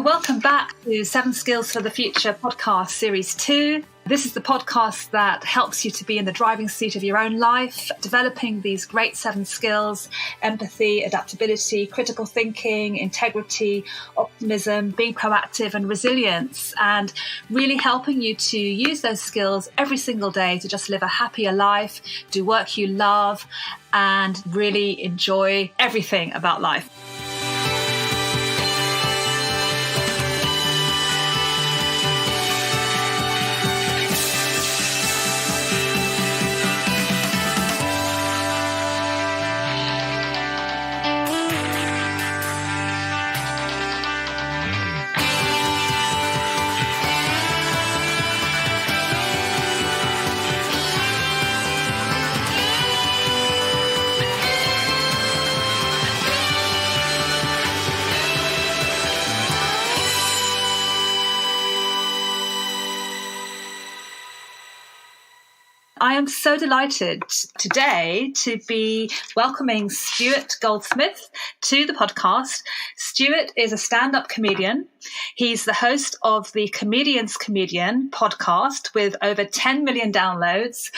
welcome back to 7 Skills for the Future podcast series 2. This is the podcast that helps you to be in the driving seat of your own life, developing these great 7 skills: empathy, adaptability, critical thinking, integrity, optimism, being proactive and resilience, and really helping you to use those skills every single day to just live a happier life, do work you love, and really enjoy everything about life. I am so delighted today to be welcoming Stuart Goldsmith to the podcast. Stuart is a stand-up comedian. He's the host of the Comedian's Comedian podcast with over 10 million downloads.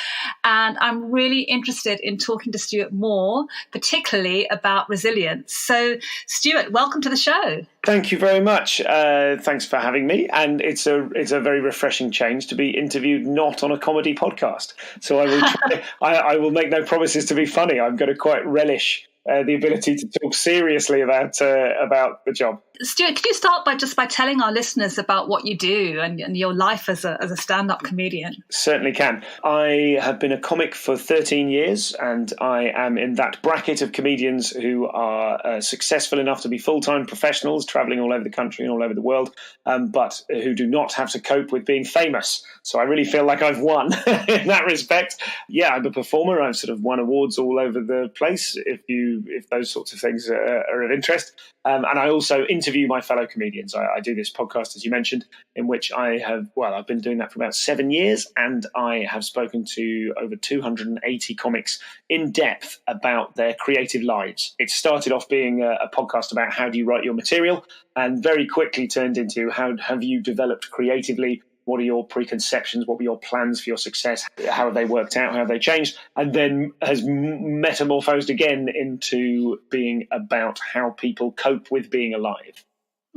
And I'm really interested in talking to Stuart more, particularly about resilience. So, Stuart, welcome to the show. Thank you very much. Thanks for having me. And it's a very refreshing change to be interviewed not on a comedy podcast. So I will try, I will make no promises to be funny. I'm going to quite relish the ability to talk seriously about the job. Stuart, could you start by telling our listeners about what you do and your life as a stand-up comedian? Certainly can. I have been a comic for 13 years, and I am in that bracket of comedians who are successful enough to be full-time professionals, travelling all over the country and all over the world, but who do not have to cope with being famous. So I really feel like I've won in that respect. Yeah, I'm a performer. I've sort of won awards all over the place, if those sorts of things are of interest. And I also interview my fellow comedians. I do this podcast, as you mentioned, in which I've been doing that for about 7 years, and I have spoken to over 280 comics in depth about their creative lives. It started off being a podcast about how do you write your material, and very quickly turned into how have you developed creatively. What are your preconceptions? What were your plans for your success? How have they worked out? How have they changed? And then has metamorphosed again into being about how people cope with being alive.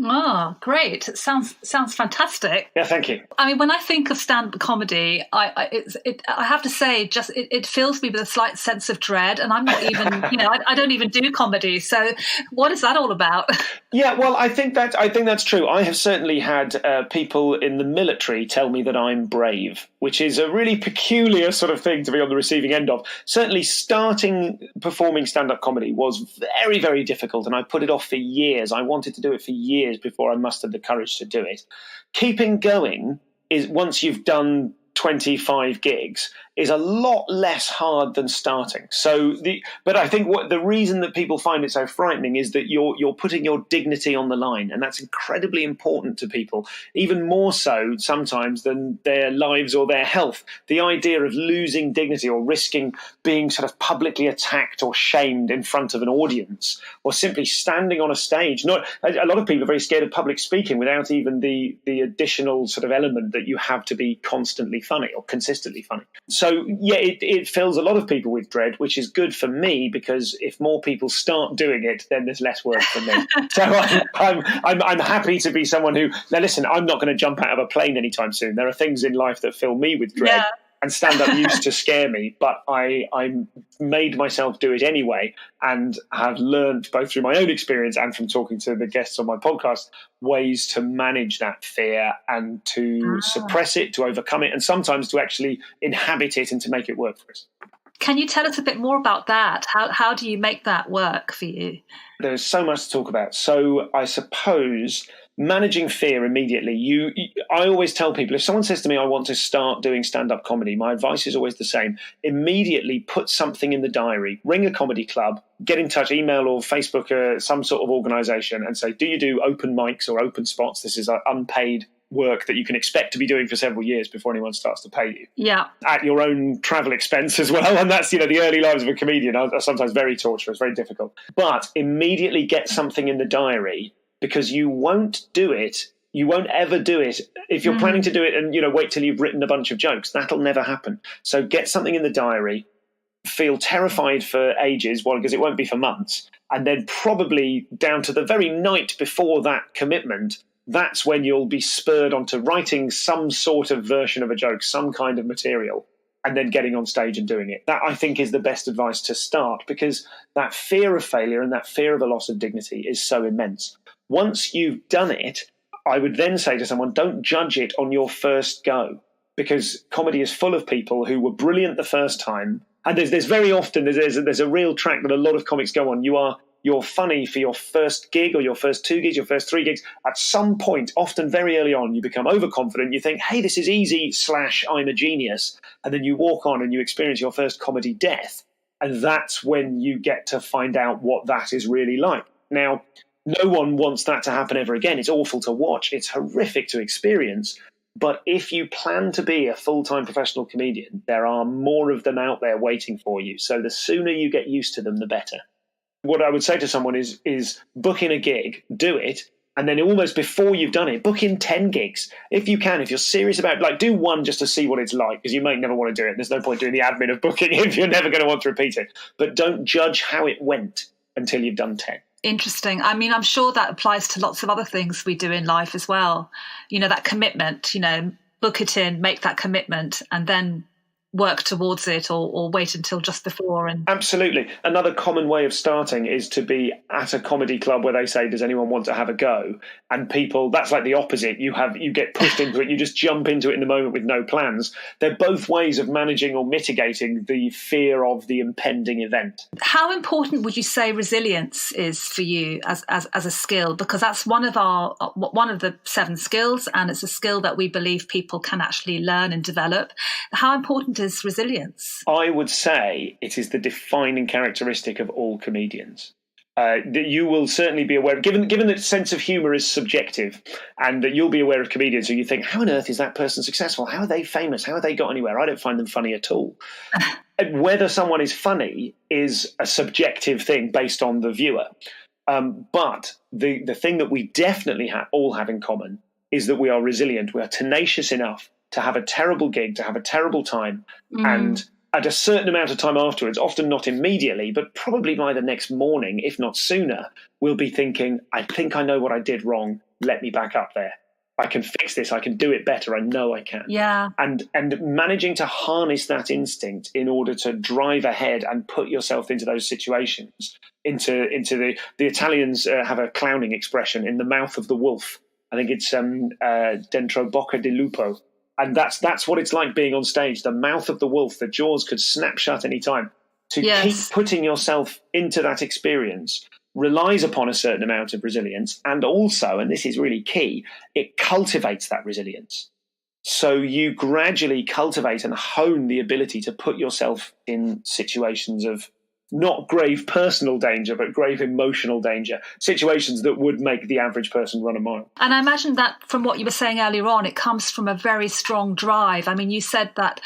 Oh, great. It sounds fantastic. Yeah, thank you. I mean, when I think of stand-up comedy, I have to say, it fills me with a slight sense of dread. And I'm not even, I don't even do comedy. So what is that all about? Yeah, well, I think that's true. I have certainly had people in the military tell me that I'm brave, which is a really peculiar sort of thing to be on the receiving end of. Certainly starting performing stand-up comedy was very, very difficult, and I put it off for years. I wanted to do it for years before I mustered the courage to do it. Keeping going is, once you've done 25 gigs, is a lot less hard than starting. But I think the reason that people find it so frightening is that you're putting your dignity on the line, and that's incredibly important to people, even more so sometimes than their lives or their health. The idea of losing dignity or risking being sort of publicly attacked or shamed in front of an audience, or simply standing on a stage. A lot of people are very scared of public speaking without even the additional sort of element that you have to be constantly funny or consistently funny. So yeah, it fills a lot of people with dread, which is good for me, because if more people start doing it, then there's less work for me. So I'm happy to be someone who, now listen, I'm not going to jump out of a plane anytime soon. There are things in life that fill me with dread. Yeah. And stand-up used to scare me, but I made myself do it anyway, and have learned, both through my own experience and from talking to the guests on my podcast, ways to manage that fear and to suppress it, to overcome it, and sometimes to actually inhabit it and to make it work for us. Can you tell us a bit more about that? How do you make that work for you? There's so much to talk about. So I suppose managing fear immediately. I always tell people, if someone says to me, I want to start doing stand-up comedy, my advice is always the same. Immediately put something in the diary, ring a comedy club, get in touch, email or Facebook some sort of organisation, and say, do you do open mics or open spots? This is unpaid work that you can expect to be doing for several years before anyone starts to pay you. Yeah. At your own travel expense as well. And that's, the early lives of a comedian are sometimes very torturous, very difficult. But immediately get something in the diary because you won't do it. You won't ever do it. If you're planning to do it and, wait till you've written a bunch of jokes, that'll never happen. So get something in the diary, feel terrified for ages, because it won't be for months. And then probably down to the very night before that commitment, that's when you'll be spurred onto writing some sort of version of a joke, some kind of material, and then getting on stage and doing it. That, I think, is the best advice to start, because that fear of failure and that fear of a loss of dignity is so immense. Once you've done it, I would then say to someone, don't judge it on your first go, because comedy is full of people who were brilliant the first time. And there's very often, there's a real track that a lot of comics go on. You're funny for your first gig or your first 2 gigs, your first 3 gigs. At some point, often very early on, you become overconfident. You think, hey, this is easy / I'm a genius. And then you walk on and you experience your first comedy death. And that's when you get to find out what that is really like. Now, no one wants that to happen ever again. It's awful to watch. It's horrific to experience. But if you plan to be a full-time professional comedian, there are more of them out there waiting for you. So the sooner you get used to them, the better. What I would say to someone is book in a gig, do it, and then almost before you've done it, book in 10 gigs. If you can, if you're serious about it, do one just to see what it's like, because you may never want to do it. There's no point doing the admin of booking if you're never going to want to repeat it. But don't judge how it went until you've done 10. Interesting. I mean, I'm sure that applies to lots of other things we do in life as well. That commitment, book it in, make that commitment, and then work towards it, or wait until just before. And absolutely. Another common way of starting is to be at a comedy club where they say, does anyone want to have a go? And people, that's like the opposite. You get pushed into it. You just jump into it in the moment with no plans. They're both ways of managing or mitigating the fear of the impending event. How important would you say resilience is for you as a skill? Because that's one of the 7 skills, and it's a skill that we believe people can actually learn and develop. How important is resilience? I would say it is the defining characteristic of all comedians. That you will certainly be aware of, given that sense of humour is subjective, and that you'll be aware of comedians who you think, how on earth is that person successful? How are they famous? How have they got anywhere? I don't find them funny at all. Whether someone is funny is a subjective thing based on the viewer. But the thing that we definitely all have in common is that we are resilient. We are tenacious enough to have a terrible gig, to have a terrible time, and at a certain amount of time afterwards, often not immediately, but probably by the next morning, if not sooner, we'll be thinking, I think I know what I did wrong. Let me back up there. I can fix this. I can do it better. I know I can. Yeah. And managing to harness that instinct in order to drive ahead and put yourself into those situations, into the Italians have a clowning expression, in the mouth of the wolf. I think it's dentro bocca di lupo. And that's what it's like being on stage, the mouth of the wolf. The jaws could snap shut any time. To keep putting yourself into that experience relies upon a certain amount of resilience. And also, and this is really key, it cultivates that resilience. So you gradually cultivate and hone the ability to put yourself in situations of not grave personal danger, but grave emotional danger, situations that would make the average person run a mile. And I imagine that from what you were saying earlier on, it comes from a very strong drive. I mean, you said that,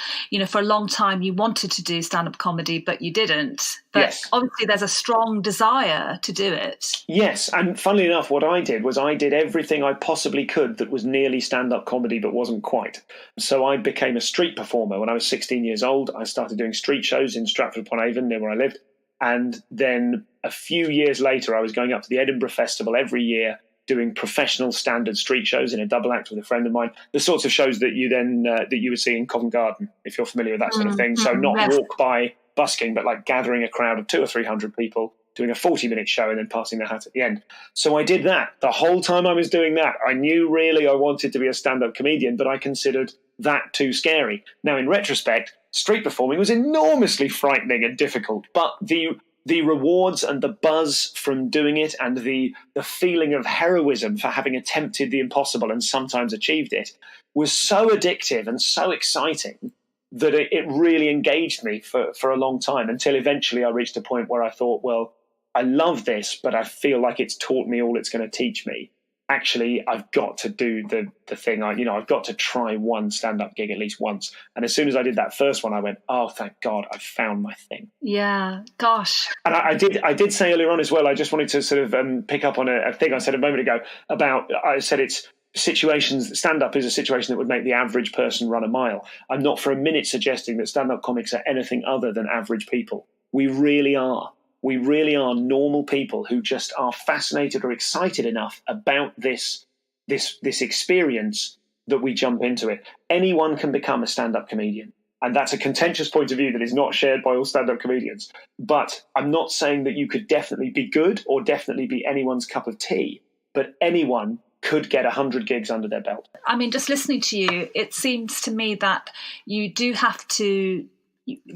for a long time you wanted to do stand-up comedy, but you didn't. But yes. Obviously there's a strong desire to do it. Yes, and funnily enough, what I did was I did everything I possibly could that was nearly stand-up comedy but wasn't quite. So I became a street performer. When I was 16 years old, I started doing street shows in Stratford-upon-Avon, near where I lived. And then a few years later, I was going up to the Edinburgh Festival every year, doing professional standard street shows in a double act with a friend of mine, the sorts of shows that you then that you would see in Covent Garden, if you're familiar with that sort of thing. So not walk by busking, but like gathering a crowd of 200 or 300 people, doing a 40-minute show and then passing the hat at the end. So I did that. The whole time I was doing that, I knew really I wanted to be a stand-up comedian, but I considered that too scary. Now, in retrospect, street performing was enormously frightening and difficult, but the rewards and the buzz from doing it and the feeling of heroism for having attempted the impossible and sometimes achieved it was so addictive and so exciting that it really engaged me for a long time, until eventually I reached a point where I thought, well, I love this, but I feel like it's taught me all it's going to teach me. actually, I've got to do the thing. I've got to try one stand-up gig at least once. And as soon as I did that first one, I went, oh, thank God, I found my thing. Yeah, gosh. And I did say earlier on as well, I just wanted to sort of pick up on a thing I said a moment ago I said it's situations. Stand-up is a situation that would make the average person run a mile. I'm not for a minute suggesting that stand-up comics are anything other than average people. We really are. We really are normal people who just are fascinated or excited enough about this experience that we jump into it. Anyone can become a stand-up comedian. And that's a contentious point of view that is not shared by all stand-up comedians. But I'm not saying that you could definitely be good or definitely be anyone's cup of tea. But anyone could get 100 gigs under their belt. I mean, just listening to you, it seems to me that you do have to,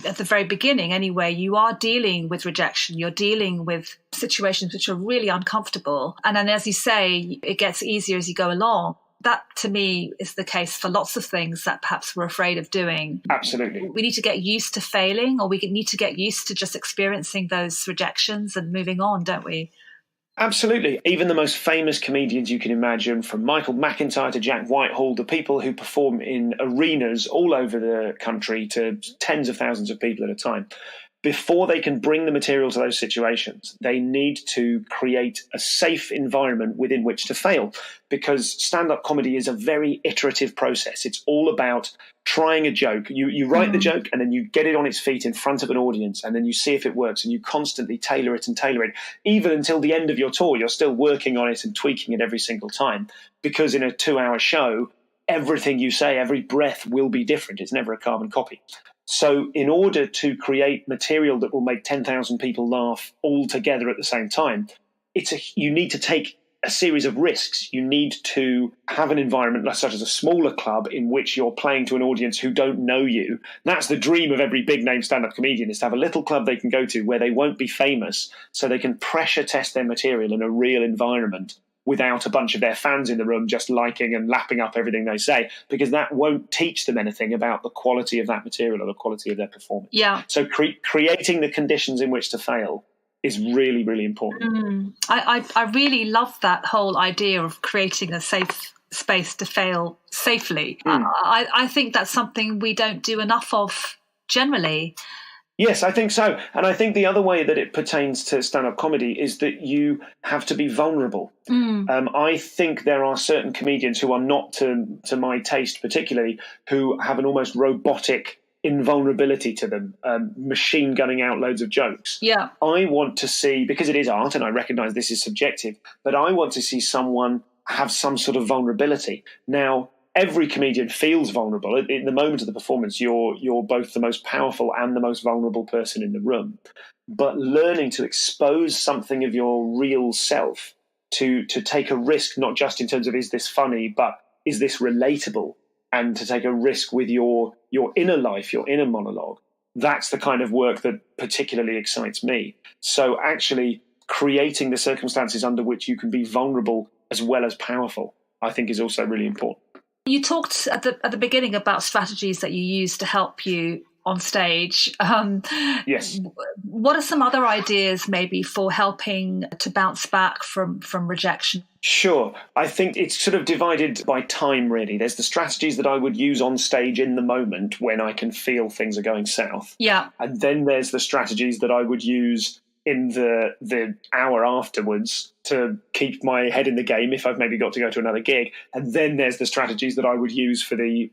at the very beginning anyway, you are dealing with rejection. You're dealing with situations which are really uncomfortable. And then, as you say, it gets easier as you go along. That, to me, is the case for lots of things that perhaps we're afraid of doing. Absolutely. We need to get used to failing, or we need to get used to just experiencing those rejections and moving on, don't we? Absolutely. Even the most famous comedians you can imagine, from Michael McIntyre to Jack Whitehall, the people who perform in arenas all over the country to tens of thousands of people at a time, before they can bring the material to those situations, they need to create a safe environment within which to fail, because stand-up comedy is a very iterative process. It's all about trying a joke. You write the joke, and then you get it on its feet in front of an audience, and then you see if it works, and you constantly tailor it. Even until the end of your tour, you're still working on it and tweaking it every single time, because in a 2-hour show, everything you say, every breath will be different. It's never a carbon copy. So in order to create material that will make 10,000 people laugh all together at the same time, you need to take a series of risks. You need to have an environment such as a smaller club in which you're playing to an audience who don't know you. That's the dream of every big name stand-up comedian, is to have a little club they can go to where they won't be famous, so they can pressure test their material in a real environment without a bunch of their fans in the room just liking and lapping up everything they say, because that won't teach them anything about the quality of that material or the quality of their performance. Yeah. So creating the conditions in which to fail is really, really important. I really love that whole idea of creating a safe space to fail safely. I think that's something we don't do enough of generally. Yes, I think so. And I think the other way that it pertains to stand-up comedy is that you have to be vulnerable. I think there are certain comedians who are not to my taste particularly, who have an almost robotic invulnerability to them, machine gunning out loads of jokes. Yeah. I want to see, because it is art and I recognise this is subjective, but I want to see someone have some sort of vulnerability. Now, every comedian feels vulnerable. In the moment of the performance, you're both the most powerful and the most vulnerable person in the room. But learning to expose something of your real self, to take a risk, not just in terms of is this funny, but is this relatable, and to take a risk with your inner life, your inner monologue, that's the kind of work that particularly excites me. So actually creating the circumstances under which you can be vulnerable as well as powerful, I think is also really important. You talked at the beginning about strategies that you use to help you on stage. Yes. What are some other ideas maybe for helping to bounce back from rejection? Sure. I think it's sort of divided by time, really. There's the strategies that I would use on stage in the moment when I can feel things are going south. Yeah. And then there's the strategies that I would use in the hour afterwards to keep my head in the game if I've maybe got to go to another gig. And then there's the strategies that I would use for the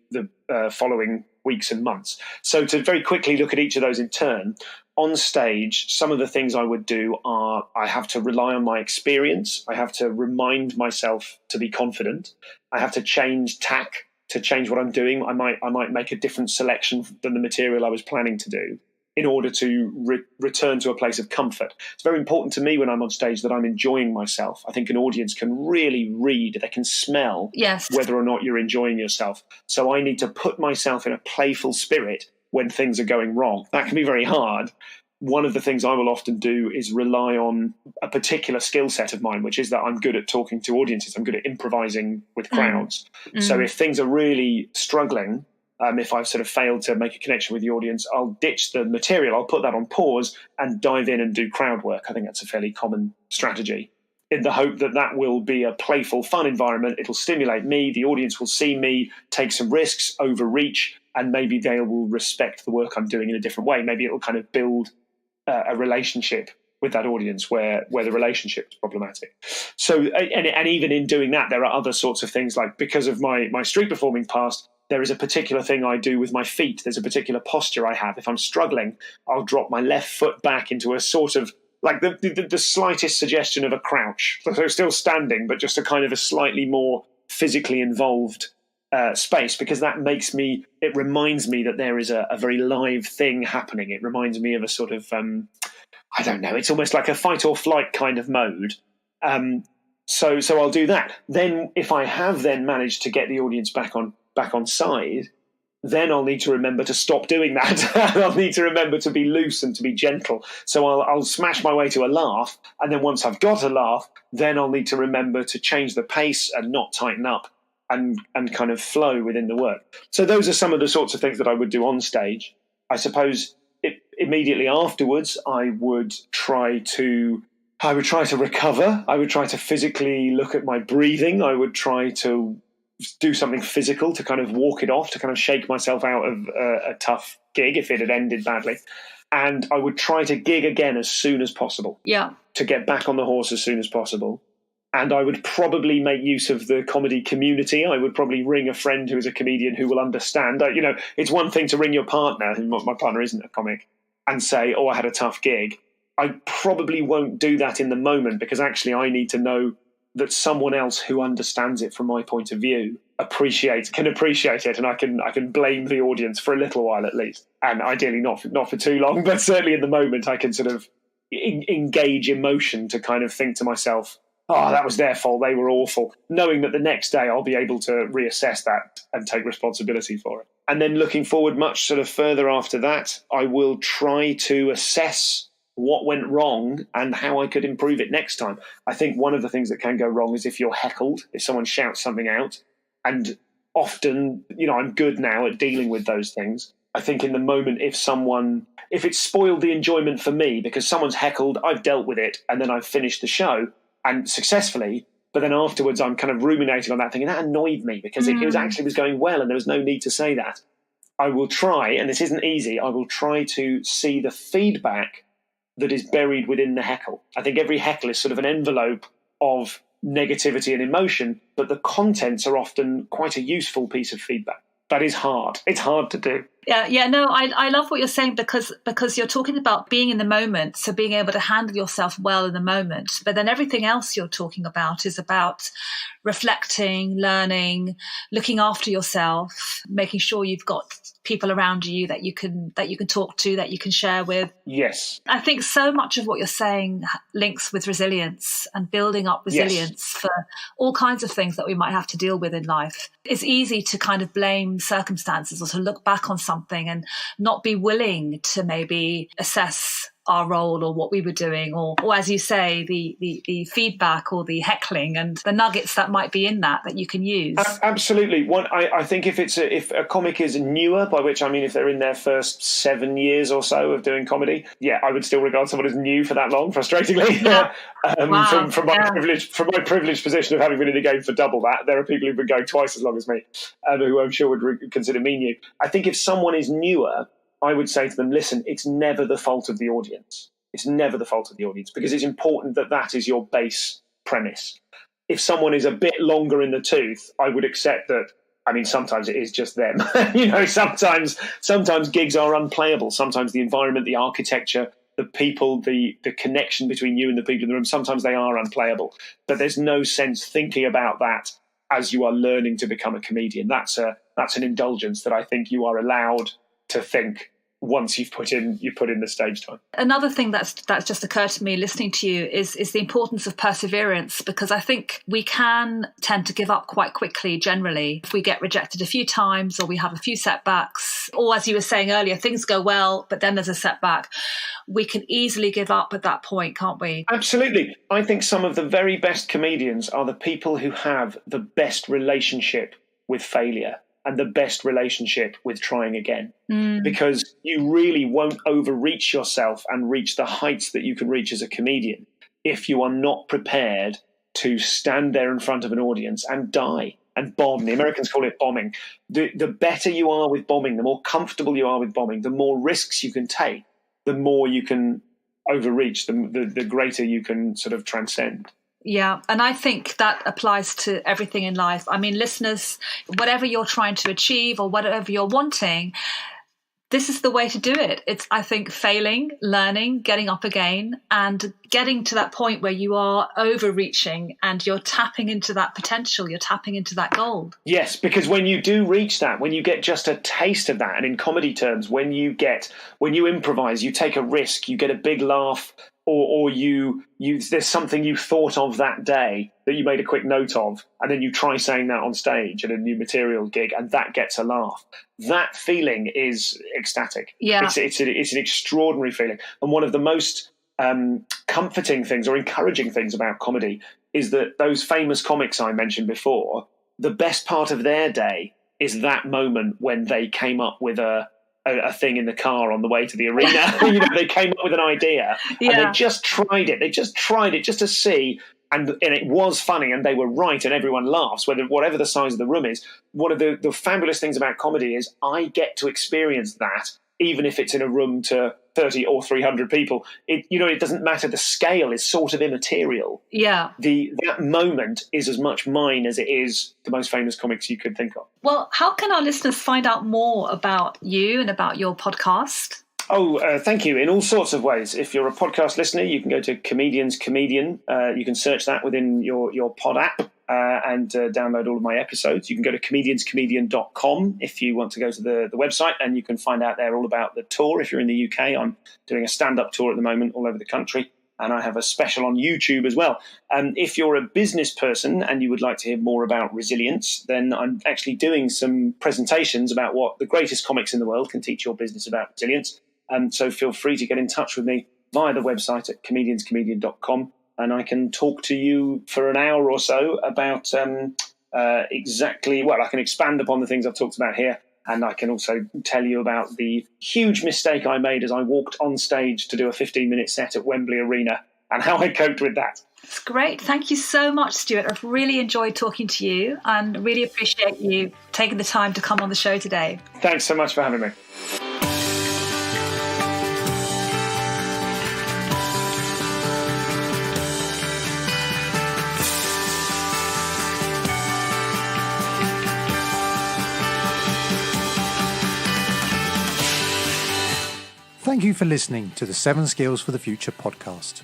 following weeks and months. So to very quickly look at each of those in turn, on stage, some of the things I would do are I have to rely on my experience. I have to remind myself to be confident. I have to change tack, to change what I'm doing. I might make a different selection than the material I was planning to do, in order to return to a place of comfort. It's very important to me when I'm on stage that I'm enjoying myself. I think an audience can really read, they can smell whether or not you're enjoying yourself. So I need to put myself in a playful spirit when things are going wrong. That can be very hard. One of the things I will often do is rely on a particular skill set of mine, which is that I'm good at talking to audiences. I'm good at improvising with crowds. So if things are really struggling, if I've sort of failed to make a connection with the audience, I'll ditch the material, I'll put that on pause and dive in and do crowd work. I think that's a fairly common strategy. in the hope that that will be a playful, fun environment. It'll stimulate me. The audience will see me take some risks, overreach, and maybe they will respect the work I'm doing in a different way. Maybe it'll kind of build a relationship with that audience where the relationship is problematic. So, and even in doing that, there are other sorts of things, like because of my street performing past, there is a particular thing I do with my feet. There's a particular posture I have. If I'm struggling, I'll drop my left foot back into a sort of like the slightest suggestion of a crouch. So still standing, but just a kind of a slightly more physically involved space, because that it reminds me that there is a very live thing happening. It reminds me of a sort of, I don't know, it's almost like a fight or flight kind of mode. So I'll do that. Then if I have then managed to get the audience back on side, then I'll need to remember to stop doing that. I'll need to remember to be loose and to be gentle. So I'll smash my way to a laugh. And then once I've got a laugh, then I'll need to remember to change the pace and not tighten up and kind of flow within the work. So those are some of the sorts of things that I would do on stage. I suppose immediately afterwards, I would try to recover. I would try to physically look at my breathing. I would try to do something physical to kind of walk it off, to kind of shake myself out of a tough gig if it had ended badly. And I would try to gig again as soon as possible. Yeah. To get back on the horse as soon as possible. And I would probably make use of the comedy community. I would probably ring a friend who is a comedian who will understand. It's one thing to ring your partner, and my partner isn't a comic, and say, oh, I had a tough gig. I probably won't do that in the moment, because actually I need to know that someone else who understands it from my point of view can appreciate it, and I can blame the audience for a little while at least, and ideally not for too long, but certainly in the moment I can sort of engage emotion to kind of think to myself, oh, that was their fault, they were awful, knowing that the next day I'll be able to reassess that and take responsibility for it. And then looking forward much sort of further after that, I will try to assess what went wrong and how I could improve it next time. I think one of the things that can go wrong is if you're heckled, if someone shouts something out, and often, I'm good now at dealing with those things. I think in the moment, if it's spoiled the enjoyment for me because someone's heckled, I've dealt with it, and then I've finished the show and successfully, but then afterwards I'm kind of ruminating on that thing, and that annoyed me because it was going well and there was no need to say that. I will try, and this isn't easy, I will try to see the feedback that is buried within the heckle. I think every heckle is sort of an envelope of negativity and emotion, but the contents are often quite a useful piece of feedback. That is hard. It's hard to do. Yeah, no, I love what you're saying because you're talking about being in the moment, so being able to handle yourself well in the moment. But then everything else you're talking about is about reflecting, learning, looking after yourself, making sure you've got people around you that you can talk to, that you can share with. Yes. I think so much of what you're saying links with resilience and building up resilience for all kinds of things that we might have to deal with in life. It's easy to kind of blame circumstances or to look back on something and not be willing to maybe assess our role or what we were doing, or as you say, the feedback or the heckling and the nuggets that might be in that you can use. Absolutely. I think if a comic is newer, by which I mean if they're in their first 7 years or so of doing comedy, I would still regard someone as new for that long, frustratingly. Yeah. From my privileged position of having been in the game for double that, there are people who've been going twice as long as me, who I'm sure would consider me new. I think if someone is newer, I would say to them, listen, it's never the fault of the audience. It's never the fault of the audience, because it's important that is your base premise. If someone is a bit longer in the tooth, I would accept that. I mean, sometimes it is just them. Sometimes gigs are unplayable. Sometimes the environment, the architecture, the people, the connection between you and the people in the room, sometimes they are unplayable. But there's no sense thinking about that as you are learning to become a comedian. That's an indulgence that I think you are allowed to think once you've put in the stage time. Another thing that's just occurred to me listening to you is the importance of perseverance, because I think we can tend to give up quite quickly generally if we get rejected a few times or we have a few setbacks, or as you were saying earlier, things go well but then there's a setback. We can easily give up at that point, can't we? Absolutely. I think some of the very best comedians are the people who have the best relationship with failure and the best relationship with trying again, because you really won't overreach yourself and reach the heights that you can reach as a comedian if you are not prepared to stand there in front of an audience and die and bomb. The Americans call it bombing. The better you are with bombing, the more comfortable you are with bombing, the more risks you can take, the more you can overreach, the greater you can sort of transcend. Yeah, and I think that applies to everything in life. I mean, listeners, whatever you're trying to achieve or whatever you're wanting, this is the way to do it. It's, I think, failing, learning, getting up again, and getting to that point where you are overreaching and you're tapping into that potential, you're tapping into that gold. Yes, because when you do reach that, when you get just a taste of that, and in comedy terms, when you improvise, you take a risk, you get a big laugh, or you there's something you thought of that day that you made a quick note of, and then you try saying that on stage at a new material gig, and that gets a laugh. That feeling is ecstatic. Yeah, it's an extraordinary feeling, and one of the most comforting things or encouraging things about comedy is that those famous comics I mentioned before, the best part of their day is that moment when they came up with a thing in the car on the way to the arena. They came up with an idea and they just tried it. They just tried it just to see, and it was funny, and they were right, and everyone laughs, whatever the size of the room is. One of the fabulous things about comedy is I get to experience that, even if it's in a room to 30 or 300 people. It doesn't matter. The scale is sort of immaterial. Yeah. That moment is as much mine as it is the most famous comics you could think of. Well, how can our listeners find out more about you and about your podcast? Oh, thank you. In all sorts of ways. If you're a podcast listener, you can go to Comedian's Comedian. You can search that within your pod app and download all of my episodes. You can go to comedianscomedian.com if you want to go to the website, and you can find out there all about the tour. If you're in the UK, I'm doing a stand-up tour at the moment all over the country, and I have a special on YouTube as well. If you're a business person and you would like to hear more about resilience, then I'm actually doing some presentations about what the greatest comics in the world can teach your business about resilience. So feel free to get in touch with me via the website at comedianscomedian.com, and I can talk to you for an hour or so about I can expand upon the things I've talked about here, and I can also tell you about the huge mistake I made as I walked on stage to do a 15-minute set at Wembley Arena and how I coped with that. That's great. Thank you so much, Stuart. I've really enjoyed talking to you and really appreciate you taking the time to come on the show today. Thanks so much for having me. Thank you for listening to the 7 Skills for the Future podcast.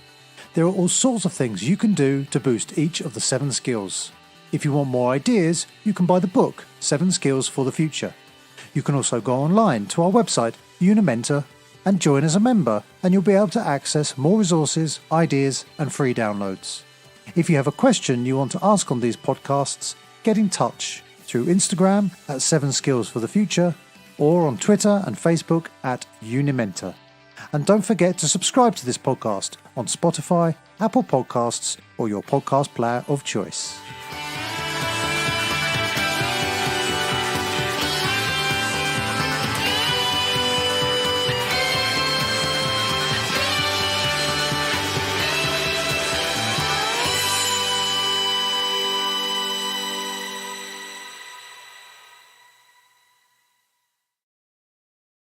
There are all sorts of things you can do to boost each of the 7 skills. If you want more ideas, you can buy the book, 7 Skills for the Future. You can also go online to our website, Unimentor, and join as a member, and you'll be able to access more resources, ideas, and free downloads. If you have a question you want to ask on these podcasts, get in touch through Instagram at 7 Skills for the Future, or on Twitter and Facebook at Unimentor. And don't forget to subscribe to this podcast on Spotify, Apple Podcasts, or your podcast player of choice.